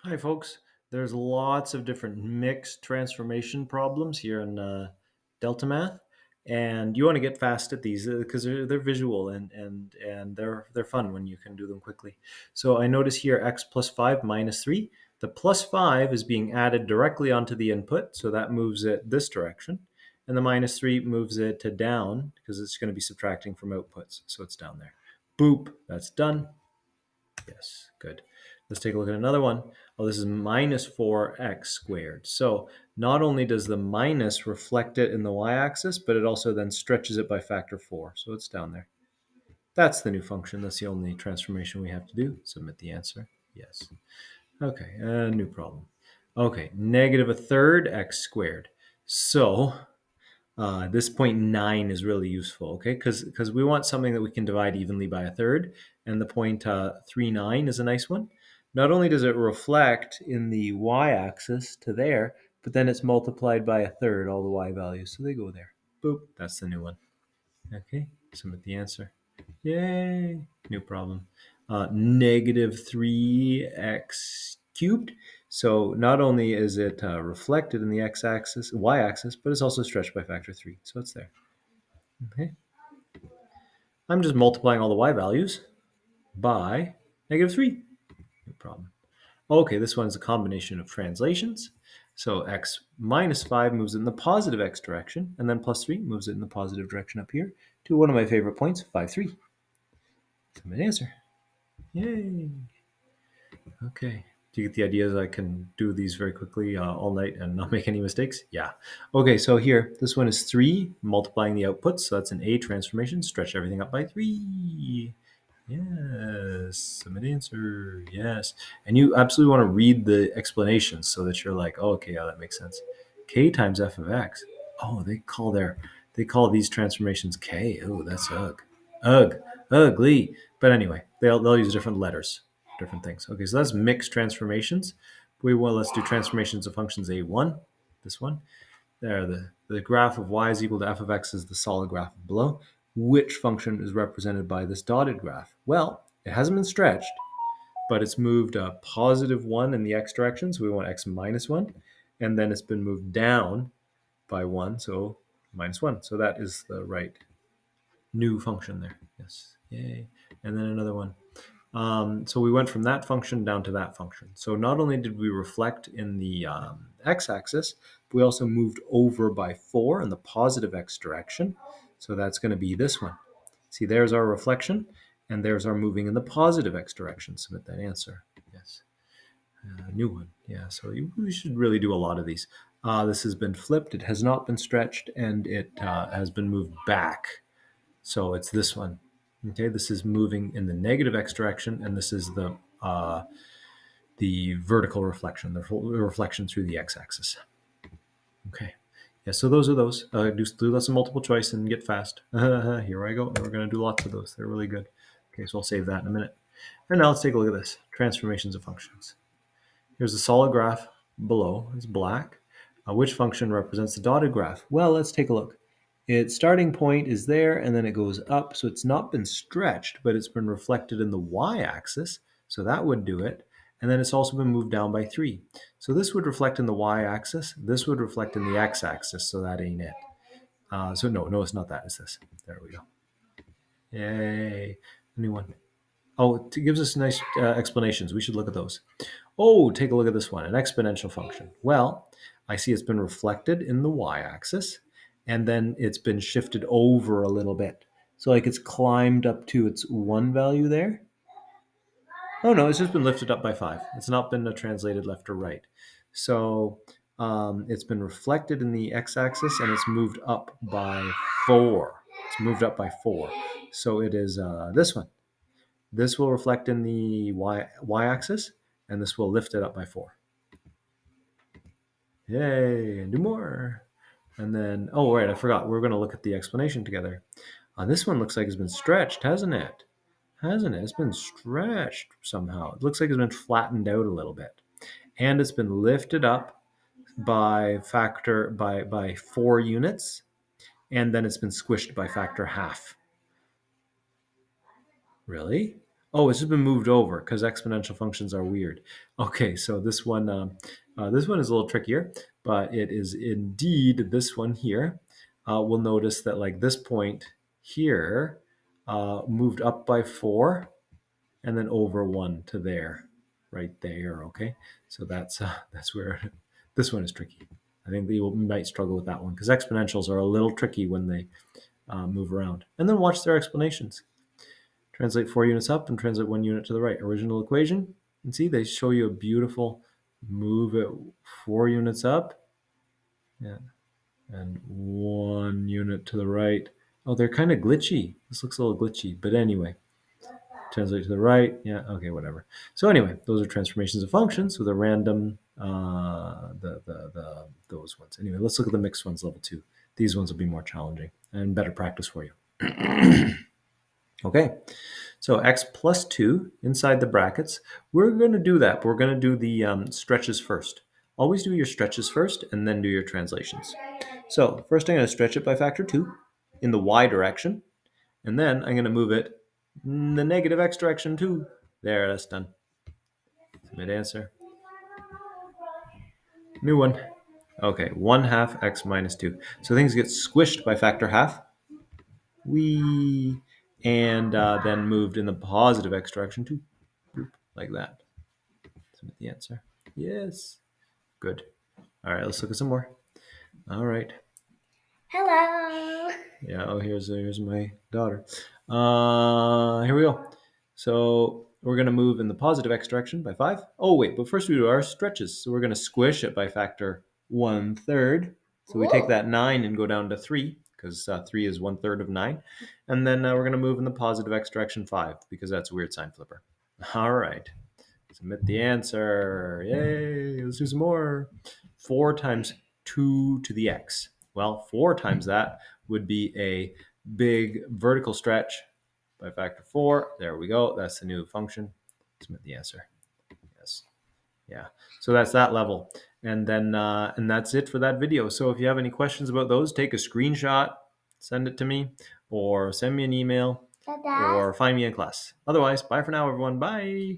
Hi, folks. There's lots of different mixed transformation problems here in Delta Math, and you want to get fast at these because they're visual and they're fun when you can do them quickly. So I notice here x plus 5 minus 3. The plus 5 is being added directly onto the input, so that moves it this direction, and the minus 3 moves it to down because it's going to be subtracting from outputs, so it's down there. Boop, that's done. Yes, good. Let's take a look at another one. Oh, this is minus 4x squared. So not only does the minus reflect it in the y-axis, but it also then stretches it by factor 4. So it's down there. That's the new function. That's the only transformation we have to do. Submit the answer. Yes. Okay, new problem. Okay, negative a third x squared. So this 0.9 is really useful, okay? Because we want something that we can divide evenly by a third, and the 0.39 is a nice one. Not only does it reflect in the y-axis to there, but then it's multiplied by a third, all the y values, so they go there. Boop, that's the new one. Okay, submit the answer. Yay, new problem. Negative 3x cubed. So not only is it reflected in the x-axis, y-axis, but it's also stretched by factor 3. So it's there. Okay. I'm just multiplying all the y values by negative 3. No problem. Okay, this one is a combination of translations. So x minus 5 moves in the positive x direction, and then plus 3 moves it in the positive direction up here to one of my favorite points, 5, 3. Submit answer. Yay. Okay. Do you get the idea that I can do these very quickly all night and not make any mistakes? Yeah. Okay, so here, this one is 3, multiplying the outputs. So that's an A transformation. Stretch everything up by 3. Yes. Submit answer. Yes. And you absolutely want to read the explanations so that you're like, oh, okay, yeah, that makes sense. K times f of x. Oh, they call these transformations K. Oh, that's ugh. Ugh. Ugly. But anyway, they'll use different letters, different things. Okay, so that's mixed transformations. Let's do transformations of functions A1. This one. There, the graph of y is equal to f of x is the solid graph below. Which function is represented by this dotted graph? Well, it hasn't been stretched, but it's moved a positive 1 in the x direction, so we want x minus 1. And then it's been moved down by 1, so minus 1. So that is the right new function there. Yes, yay. And then another one. So we went from that function down to that function. So not only did we reflect in the x-axis, but we also moved over by 4 in the positive x direction. So that's going to be this one. See, there's our reflection, and there's our moving in the positive x direction. Submit that answer. Yes. New one. Yeah, so we should really do a lot of these. This has been flipped. It has not been stretched, and it has been moved back. So it's this one. Okay, this is moving in the negative x direction, and this is the vertical reflection, the reflection through the x-axis. Okay, yeah. So those are those. Do lots of multiple choice and get fast. Here I go. We're going to do lots of those. They're really good. Okay, so I'll save that in a minute. And now let's take a look at this: transformations of functions. Here's the solid graph below. It's black. Which function represents the dotted graph? Well, let's take a look. Its starting point is there, and then it goes up. So it's not been stretched, but it's been reflected in the y-axis. So that would do it. And then it's also been moved down by 3. So this would reflect in the y-axis. This would reflect in the x-axis. So that ain't it. So no, it's not that. It's this. There we go. Yay. A new one. Oh, it gives us nice explanations. We should look at those. Oh, take a look at this one, an exponential function. Well, I see it's been reflected in the y-axis, and then it's been shifted over a little bit. So like it's climbed up to its 1 value there. Oh no, it's just been lifted up by 5. It's not been translated left or right. So it's been reflected in the x-axis, and it's moved up by 4. It's moved up by 4. So it is this one. This will reflect in the y-axis, and this will lift it up by 4. Yay, and do more. And then, oh, right, I forgot. We're going to look at the explanation together. This one looks like it's been stretched, hasn't it? Hasn't it? It's been stretched somehow. It looks like it's been flattened out a little bit. And it's been lifted up by 4 units, and then it's been squished by factor half. Really? Oh, it's just been moved over because exponential functions are weird. Okay, so this one is a little trickier, but it is indeed this one here. We'll notice that like this point here moved up by 4 and then over 1 to there, right there. Okay, so that's where this one is tricky. I think you might struggle with that one because exponentials are a little tricky when they move around. And then watch their explanations. Translate 4 units up and translate 1 unit to the right. Original equation. And see, they show you a beautiful move it 4 units up. Yeah. And 1 unit to the right. Oh, they're kind of glitchy. This looks a little glitchy. But anyway, translate to the right. Yeah, okay, whatever. So anyway, those are transformations of functions with a random, those ones. Anyway, let's look at the mixed ones, level 2. These ones will be more challenging and better practice for you. Okay, so x plus 2 inside the brackets. We're going to do that. But we're going to do the stretches first. Always do your stretches first and then do your translations. So first I'm going to stretch it by factor 2 in the y direction. And then I'm going to move it in the negative x direction too. There, that's done. Submit answer. New one. Okay, 1/2 x minus 2. So things get squished by factor half. And then moved in the positive x direction too. Like that. Submit the answer. Yes. Good. All right, let's look at some more. All right. Hello. Yeah, oh, here's my daughter. Here we go. So we're going to move in the positive x direction by 5. Oh, wait, but first we do our stretches. So we're going to squish it by factor 1/3. So we take that 9 and go down to 3, because 3 is 1/3 of 9. And then we're going to move in the positive x direction 5, because that's a weird sign flipper. All right. Submit the answer. Yay, let's do some more. 4 times 2 to the x. Well, 4 times that would be a big vertical stretch by factor 4. There we go. That's the new function. Submit the answer. Yes. Yeah. So that's that level. And then and that's it for that video. So if you have any questions about those, take a screenshot, send it to me, or send me an email, Ta-da. or find me in class. Otherwise, bye for now, everyone. Bye.